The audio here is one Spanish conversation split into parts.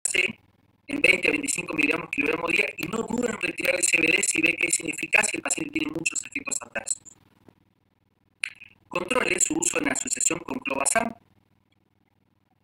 C en 20 a 25 miligramos kilogramo día y no duden en retirar el CBD si ve que es ineficaz y el paciente tiene muchos efectos adversos. Controle su uso en asociación con clobazam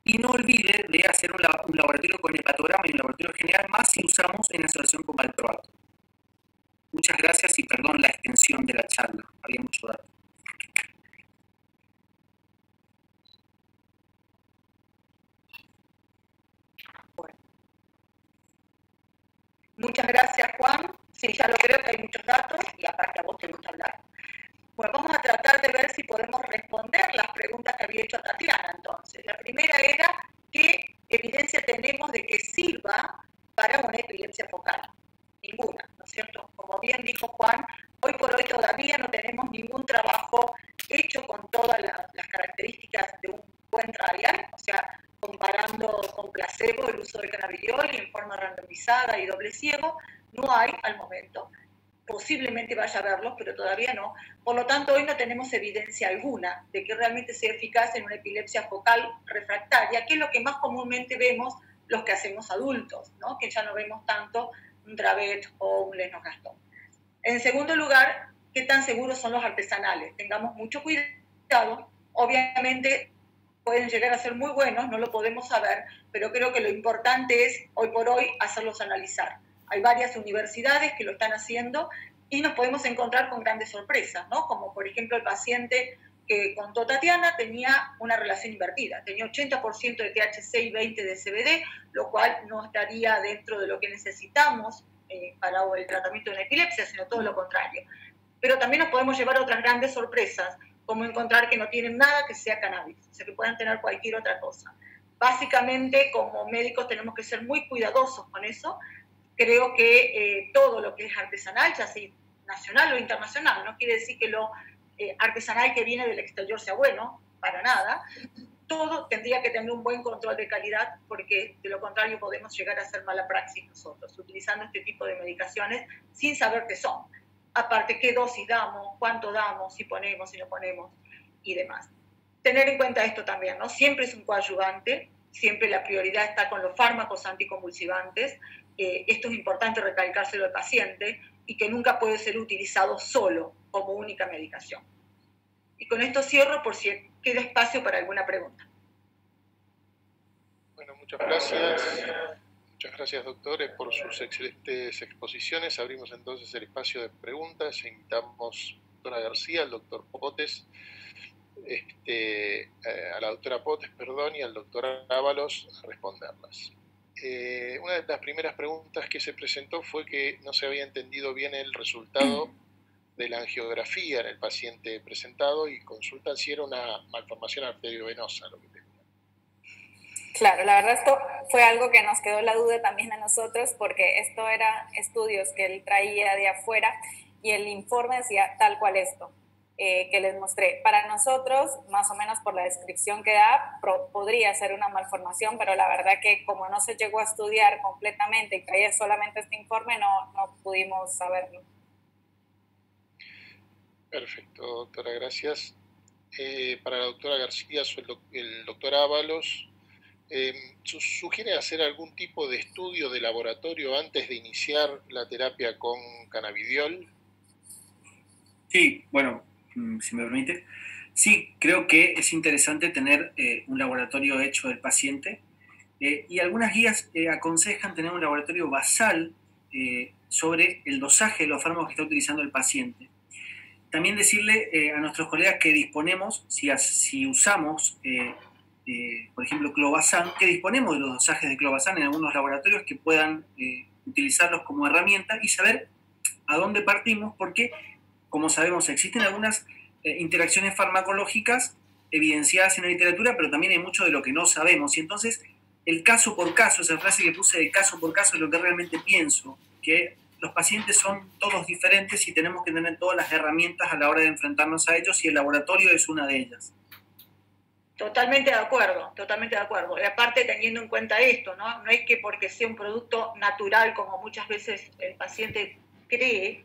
y no olvide de hacer un laboratorio con hepatograma y un laboratorio general, más si usamos en asociación con valproato. Muchas gracias y perdón la extensión de la charla, había mucho dato. Bueno. Muchas gracias, Juan. Sí, ya lo creo que hay muchos datos y aparte a vos te gusta hablar. Bueno, vamos a tratar de ver si podemos responder las preguntas que había hecho Tatiana entonces. La primera era, ¿qué evidencia tenemos de que sirva para una epilepsia focal? Ninguna, ¿no es cierto? Como bien dijo Juan, hoy por hoy todavía no tenemos ningún trabajo hecho con todas las características de un buen trial, o sea, comparando con placebo el uso del cannabidiol en forma randomizada y doble ciego, no hay al momento. Posiblemente vaya a verlos, pero todavía no. Por lo tanto, hoy no tenemos evidencia alguna de que realmente sea eficaz en una epilepsia focal refractaria, que es lo que más comúnmente vemos los que hacemos adultos, ¿no? Que ya no vemos tanto un Dravet o un Lennox-Gastaut. En segundo lugar, ¿qué tan seguros son los artesanales? Tengamos mucho cuidado. Obviamente pueden llegar a ser muy buenos, no lo podemos saber, pero creo que lo importante es, hoy por hoy, hacerlos analizar. Hay varias universidades que lo están haciendo y nos podemos encontrar con grandes sorpresas, ¿no? Como por ejemplo el paciente que contó Tatiana tenía una relación invertida, tenía 80% de THC y 20% de CBD, lo cual no estaría dentro de lo que necesitamos para el tratamiento de una epilepsia, sino todo lo contrario. Pero también nos podemos llevar a otras grandes sorpresas, como encontrar que no tienen nada que sea cannabis, o sea, que puedan tener cualquier otra cosa. Básicamente, como médicos tenemos que ser muy cuidadosos con eso. Creo que todo lo que es artesanal, ya sea nacional o internacional, no quiere decir que lo artesanal que viene del exterior sea bueno, para nada. Todo tendría que tener un buen control de calidad, porque de lo contrario podemos llegar a hacer mala praxis nosotros, utilizando este tipo de medicaciones sin saber qué son. Aparte, qué dosis damos, cuánto damos, si ponemos, si no ponemos y demás. Tener en cuenta esto también, ¿no? Siempre es un coadyuvante, siempre la prioridad está con los fármacos anticonvulsivantes. Esto es importante recalcárselo al paciente y que nunca puede ser utilizado solo como única medicación. Y con esto cierro por si queda espacio para alguna pregunta. Bueno, muchas gracias. Muchas gracias, doctores, por sus excelentes exposiciones. Abrimos entonces el espacio de preguntas. Invitamos a la doctora García, al doctor Potes, a la doctora Potes, perdón, y al doctor Ábalos a responderlas. Una de las primeras preguntas que se presentó fue que no se había entendido bien el resultado de la angiografía en el paciente presentado y consultan si era una malformación arteriovenosa lo que tenía. Claro, la verdad esto fue algo que nos quedó la duda también a nosotros, porque esto era estudios que él traía de afuera y el informe decía tal cual esto que les mostré. Para nosotros, más o menos por la descripción que da, podría ser una malformación, pero la verdad que como no se llegó a estudiar completamente y traía solamente este informe, no pudimos saberlo. Perfecto, doctora, gracias. Para la doctora García, el doctor Ábalos, ¿sugiere hacer algún tipo de estudio de laboratorio antes de iniciar la terapia con cannabidiol? Sí, bueno, si me permite. Sí, creo que es interesante tener un laboratorio hecho del paciente y algunas guías aconsejan tener un laboratorio basal sobre el dosaje de los fármacos que está utilizando el paciente. También decirle a nuestros colegas que disponemos, si usamos, por ejemplo, clobazam, que disponemos de los dosajes de clobazam en algunos laboratorios que puedan utilizarlos como herramienta y saber a dónde partimos, porque, como sabemos, existen algunas interacciones farmacológicas evidenciadas en la literatura, pero también hay mucho de lo que no sabemos. Y entonces, el caso por caso, esa frase que puse de caso por caso, es lo que realmente pienso, que los pacientes son todos diferentes y tenemos que tener todas las herramientas a la hora de enfrentarnos a ellos y el laboratorio es una de ellas. Totalmente de acuerdo, totalmente de acuerdo. Y aparte teniendo en cuenta esto, ¿no? No es que porque sea un producto natural, como muchas veces el paciente cree,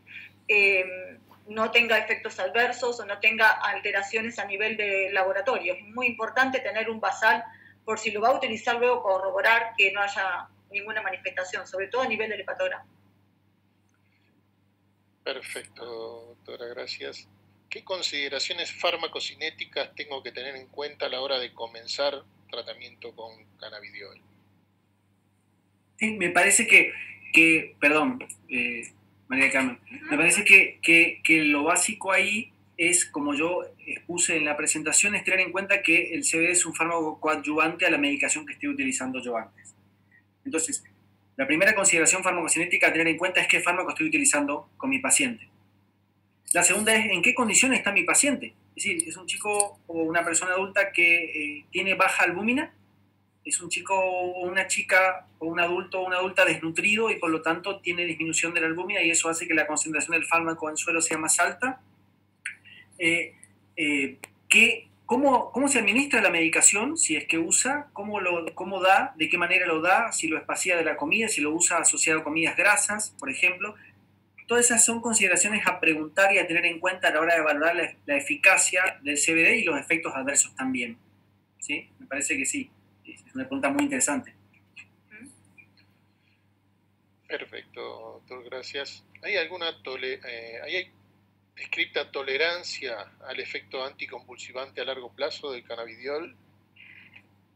no tenga efectos adversos o no tenga alteraciones a nivel de laboratorio. Es muy importante tener un basal por si lo va a utilizar luego, corroborar que no haya ninguna manifestación, sobre todo a nivel del hepatograma. Perfecto, doctora, gracias. ¿Qué consideraciones farmacocinéticas tengo que tener en cuenta a la hora de comenzar tratamiento con cannabidiol? Sí, me parece perdón, María Carmen, me parece que lo básico ahí es, como yo expuse en la presentación, es tener en cuenta que el CBD es un fármaco coadyuvante a la medicación que estoy utilizando yo antes. Entonces, la primera consideración farmacocinética a tener en cuenta es qué fármaco estoy utilizando con mi paciente. La segunda es en qué condiciones está mi paciente. Es decir, es un chico o una persona adulta que tiene baja albúmina, es un chico o una chica o un adulto o una adulta desnutrido y por lo tanto tiene disminución de la albúmina y eso hace que la concentración del fármaco en suelo sea más alta. ¿Cómo se administra la medicación? Si es que usa, cómo da, de qué manera lo da, si lo espacía de la comida, si lo usa asociado a comidas grasas, por ejemplo. Todas esas son consideraciones a preguntar y a tener en cuenta a la hora de evaluar la eficacia del CBD y los efectos adversos también. ¿Sí? Me parece que sí. Es una pregunta muy interesante. Perfecto, doctor, gracias. ¿Hay alguna ¿hay descripta tolerancia al efecto anticonvulsivante a largo plazo del cannabidiol?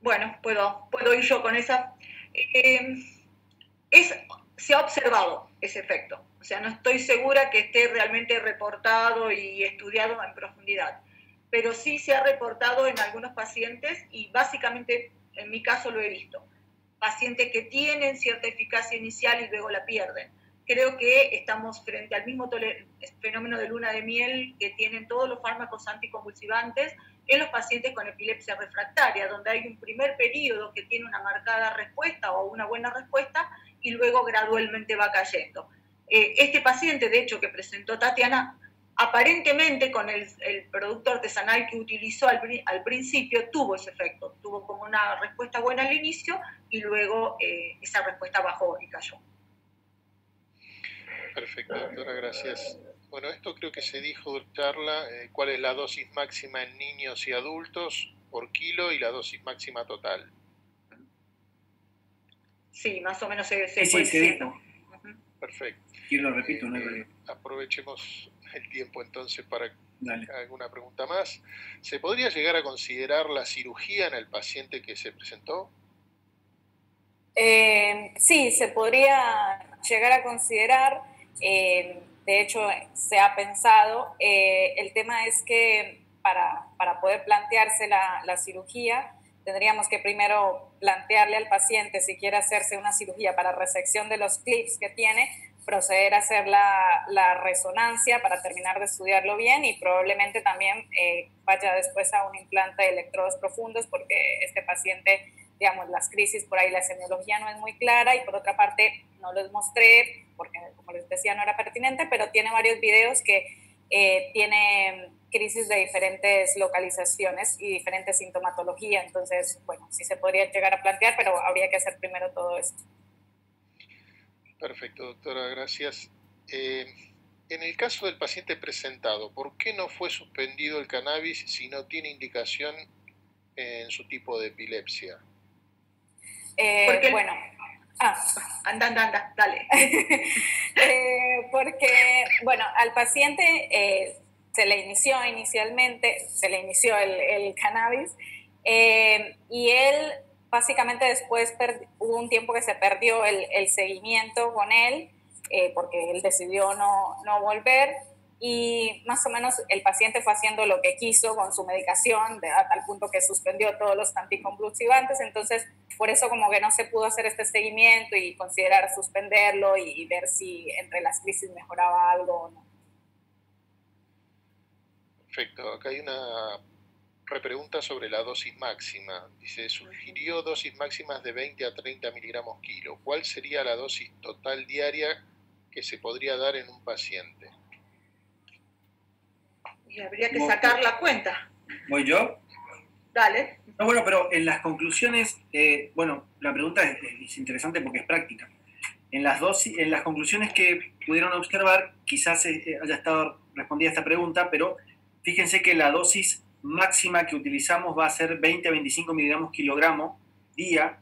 Bueno, puedo ir yo con esa. Se ha observado ese efecto. O sea, no estoy segura que esté realmente reportado y estudiado en profundidad, pero sí se ha reportado en algunos pacientes y básicamente en mi caso lo he visto. Pacientes que tienen cierta eficacia inicial y luego la pierden. Creo que estamos frente al mismo fenómeno de luna de miel que tienen todos los fármacos anticonvulsivantes en los pacientes con epilepsia refractaria, donde hay un primer periodo que tiene una marcada respuesta o una buena respuesta y luego gradualmente va cayendo. Este paciente, de hecho, que presentó Tatiana, aparentemente con el producto artesanal que utilizó al principio tuvo ese efecto, tuvo como una respuesta buena al inicio y luego esa respuesta bajó y cayó. Perfecto, doctora, gracias. Bueno, esto creo que se dijo en charla, cuál es la dosis máxima en niños y adultos por kilo y la dosis máxima total. Sí, más o menos se fue diciendo. Perfecto. Y lo repito, aprovechemos el tiempo entonces para Dale. alguna pregunta más. ¿Se podría llegar a considerar la cirugía en el paciente que se presentó? Sí, se podría llegar a considerar. De hecho, se ha pensado. El tema es que para poder plantearse la cirugía, tendríamos que primero plantearle al paciente si quiere hacerse una cirugía para resección de los clips que tiene, proceder a hacer la resonancia para terminar de estudiarlo bien y probablemente también vaya después a un implante de electrodos profundos porque este paciente, digamos, las crisis por ahí, la semiología no es muy clara y por otra parte no los mostré porque, como les decía, no era pertinente, pero tiene varios videos que tiene crisis de diferentes localizaciones y diferentes sintomatología, entonces, bueno, sí se podría llegar a plantear, pero habría que hacer primero todo esto. Perfecto, doctora, gracias. En el caso del paciente presentado, ¿por qué no fue suspendido el cannabis si no tiene indicación en su tipo de epilepsia? Bueno, anda, dale. Porque, bueno, al paciente se le inició el cannabis y él básicamente después hubo un tiempo que se perdió el seguimiento con él porque él decidió no volver y más o menos el paciente fue haciendo lo que quiso con su medicación a tal punto que suspendió todos los anticonvulsivantes, entonces por eso como que no se pudo hacer este seguimiento y considerar suspenderlo y ver si entre las crisis mejoraba algo o no. Perfecto, acá hay una repregunta sobre la dosis máxima. Dice, sugirió dosis máximas de 20 a 30 miligramos kilo. ¿Cuál sería la dosis total diaria que se podría dar en un paciente? Y habría que sacar la cuenta. ¿Voy yo? Dale. No, bueno, pero en las conclusiones, la pregunta es interesante porque es práctica. En las conclusiones que pudieron observar, quizás haya estado respondida esta pregunta, pero fíjense que la dosis máxima que utilizamos va a ser 20 a 25 miligramos kilogramo día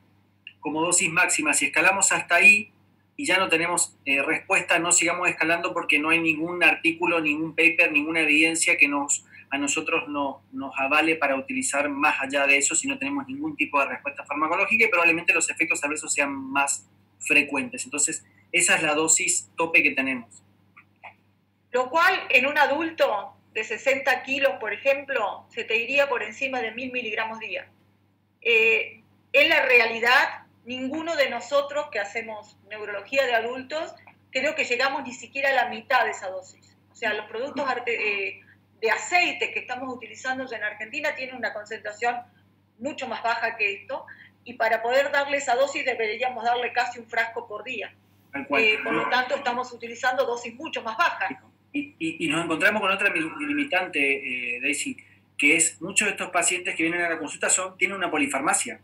como dosis máxima. Si escalamos hasta ahí y ya no tenemos respuesta, no sigamos escalando porque no hay ningún artículo, ningún paper, ninguna evidencia que a nosotros nos avale para utilizar más allá de eso si no tenemos ningún tipo de respuesta farmacológica y probablemente los efectos adversos sean más frecuentes. Entonces, esa es la dosis tope que tenemos. Lo cual en un adulto de 60 kilos, por ejemplo, se te iría por encima de 1000 miligramos día. En la realidad, ninguno de nosotros que hacemos neurología de adultos, creo que llegamos ni siquiera a la mitad de esa dosis. O sea, los productos de aceite que estamos utilizando en Argentina tienen una concentración mucho más baja que esto, y para poder darle esa dosis deberíamos darle casi un frasco por día. Por lo tanto, estamos utilizando dosis mucho más bajas. Y nos encontramos con otra limitante, Daisy, que es muchos de estos pacientes que vienen a la consulta tienen una polifarmacia.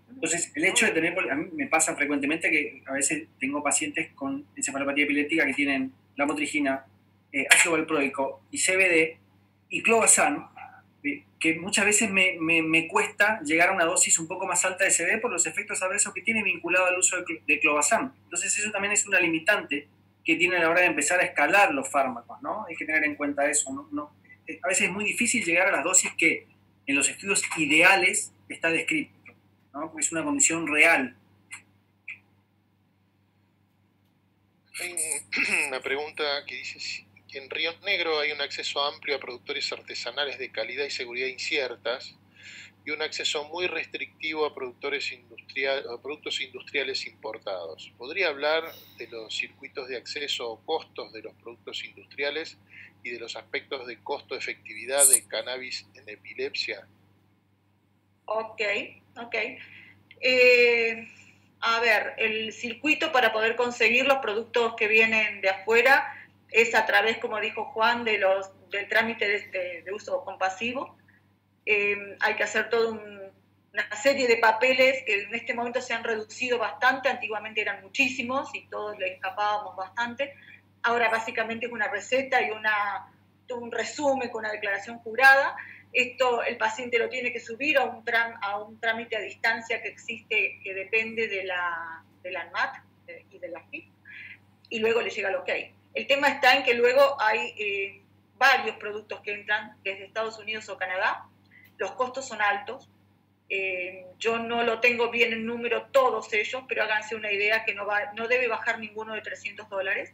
Entonces, el hecho de tener, a mí me pasa frecuentemente que a veces tengo pacientes con encefalopatía epiléptica que tienen lamotrigina, ácido valproico y CBD y clobazam, que muchas veces me cuesta llegar a una dosis un poco más alta de CBD por los efectos adversos que tiene vinculado al uso de clobazam. Entonces, eso también es una limitante que tiene a la hora de empezar a escalar los fármacos, ¿no? Hay que tener en cuenta eso. A veces es muy difícil llegar a las dosis que en los estudios ideales está descrito, ¿no? Porque es una condición real. Hay una pregunta que dice que en Río Negro hay un acceso amplio a productores artesanales de calidad y seguridad inciertas y un acceso muy restrictivo a productos industriales importados. ¿Podría hablar de los circuitos de acceso o costos de los productos industriales y de los aspectos de costo-efectividad de cannabis en epilepsia? Ok. A ver, el circuito para poder conseguir los productos que vienen de afuera es a través, como dijo Juan, del trámite de uso compasivo. Hay que hacer toda una serie de papeles que en este momento se han reducido bastante. Antiguamente eran muchísimos y todos le escapábamos bastante. Ahora básicamente es una receta y un resumen con una declaración jurada. Esto el paciente lo tiene que subir a un trámite a distancia que existe, que depende de la ANMAT y de la FIP, y luego le llega el OK. El tema está en que luego hay varios productos que entran desde Estados Unidos o Canadá. Los costos son altos. Yo no lo tengo bien en número todos ellos, pero háganse una idea que no debe bajar ninguno de $300,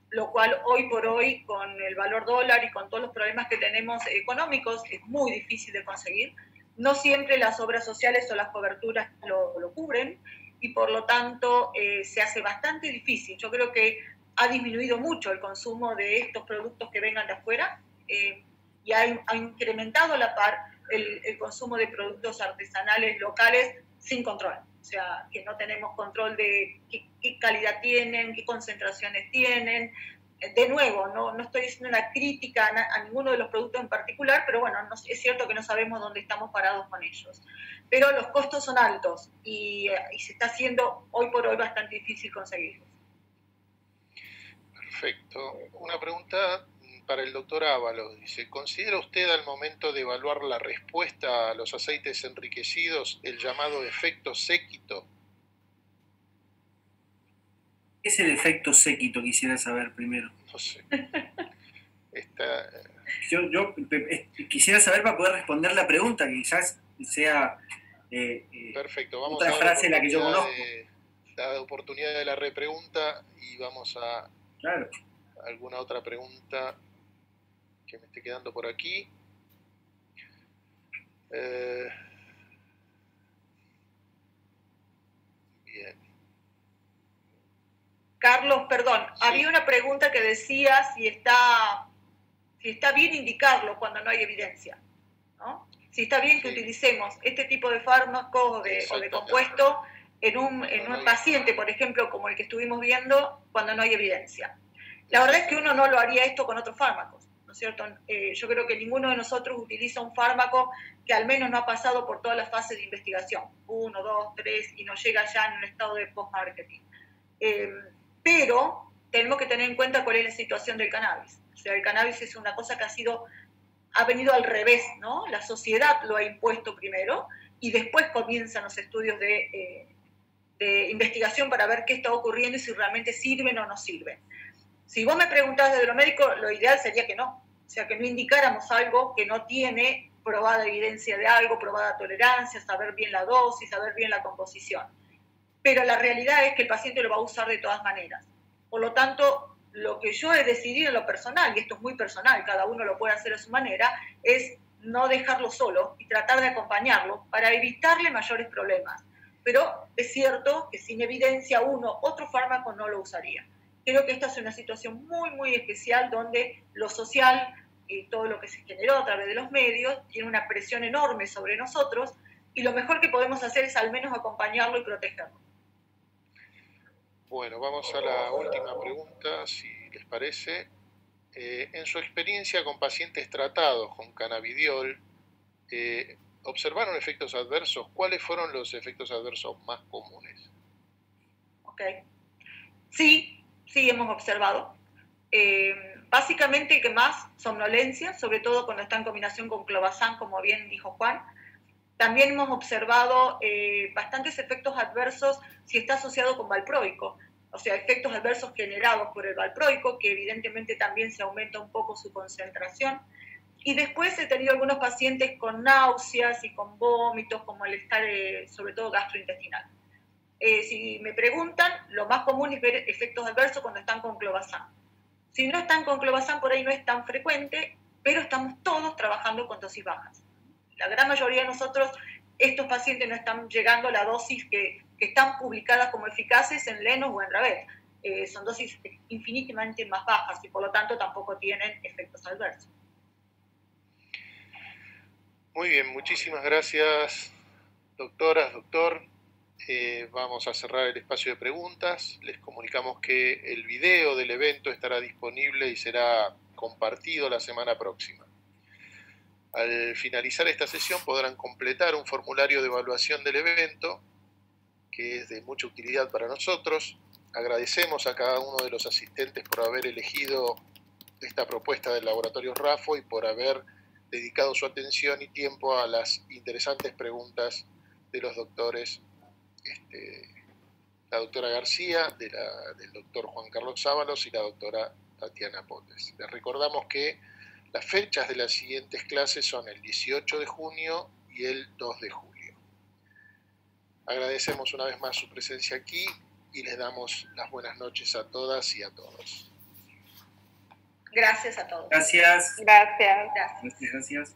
lo cual hoy por hoy, con el valor dólar y con todos los problemas que tenemos económicos, es muy difícil de conseguir. No siempre las obras sociales o las coberturas lo cubren, y por lo tanto se hace bastante difícil. Yo creo que ha disminuido mucho el consumo de estos productos que vengan de afuera, y ha incrementado a la par el consumo de productos artesanales locales sin control. O sea, que no tenemos control de qué calidad tienen, qué concentraciones tienen. De nuevo, no estoy haciendo una crítica a ninguno de los productos en particular, pero bueno, es cierto que no sabemos dónde estamos parados con ellos. Pero los costos son altos y se está haciendo hoy por hoy bastante difícil conseguirlos. Perfecto. Una pregunta para el doctor Ábalos. Dice, ¿considera usted al momento de evaluar la respuesta a los aceites enriquecidos el llamado efecto séquito? ¿Qué es el efecto séquito? Quisiera saber primero. No sé. Yo quisiera saber para poder responder la pregunta, que quizás sea perfecto. Vamos otra frase la que yo conozco. La oportunidad de la repregunta y vamos a claro. alguna otra pregunta que me esté quedando por aquí. Bien. Carlos, perdón, sí. Había una pregunta que decía si está bien indicarlo cuando no hay evidencia, ¿no? Si está bien que utilicemos este tipo de fármacos o de compuesto en un paciente, por ejemplo, como el que estuvimos viendo, cuando no hay evidencia. La verdad es que uno no lo haría esto con otros fármacos, ¿no es cierto? Yo creo que ninguno de nosotros utiliza un fármaco que al menos no ha pasado por todas las fases de investigación, 1, 2, 3, y nos llega ya en un estado de post-marketing. Pero tenemos que tener en cuenta cuál es la situación del cannabis. O sea, el cannabis es una cosa que ha venido al revés, ¿no? La sociedad lo ha impuesto primero y después comienzan los estudios de investigación para ver qué está ocurriendo y si realmente sirven o no sirven. Si vos me preguntás desde lo médico, lo ideal sería que no, o sea, que no indicáramos algo que no tiene probada evidencia de algo, probada tolerancia, saber bien la dosis, saber bien la composición. Pero la realidad es que el paciente lo va a usar de todas maneras. Por lo tanto, lo que yo he decidido en lo personal, y esto es muy personal, cada uno lo puede hacer a su manera, es no dejarlo solo y tratar de acompañarlo para evitarle mayores problemas. Pero es cierto que sin evidencia otro fármaco no lo usaría. Creo que esta es una situación muy, muy especial donde lo social y todo lo que se generó a través de los medios tiene una presión enorme sobre nosotros y lo mejor que podemos hacer es al menos acompañarlo y protegerlo. Bueno, vamos a la última pregunta, si les parece. En su experiencia con pacientes tratados con cannabidiol, ¿observaron efectos adversos? ¿Cuáles fueron los efectos adversos más comunes? Ok. Sí hemos observado. Básicamente el que más, somnolencia, sobre todo cuando está en combinación con clobazam, como bien dijo Juan. También hemos observado bastantes efectos adversos si está asociado con valproico, o sea, efectos adversos generados por el valproico, que evidentemente también se aumenta un poco su concentración. Y después he tenido algunos pacientes con náuseas y con vómitos, con malestar, sobre todo gastrointestinal. Si me preguntan, lo más común es ver efectos adversos cuando están con clobazam. Si no están con clobazam, por ahí no es tan frecuente, pero estamos todos trabajando con dosis bajas. La gran mayoría de nosotros, estos pacientes no están llegando a la dosis que están publicadas como eficaces en Lenos o en Dravet. Son dosis infinitamente más bajas y por lo tanto tampoco tienen efectos adversos. Muy bien, muchísimas gracias, doctoras, doctor. Vamos a cerrar el espacio de preguntas. Les comunicamos que el video del evento estará disponible y será compartido la semana próxima. Al finalizar esta sesión podrán completar un formulario de evaluación del evento, que es de mucha utilidad para nosotros. Agradecemos a cada uno de los asistentes por haber elegido esta propuesta del Laboratorio RAFO y por haber dedicado su atención y tiempo a las interesantes preguntas de los doctores, la doctora García, del doctor Juan Carlos Ábalos y la doctora Tatiana Potes. Les recordamos que las fechas de las siguientes clases son el 18 de junio y el 2 de julio. Agradecemos una vez más su presencia aquí y les damos las buenas noches a todas y a todos. Gracias a todos. Gracias. Gracias. Gracias.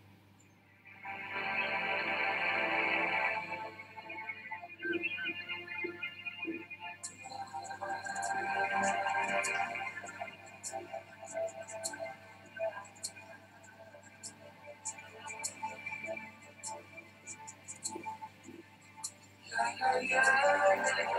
Yeah.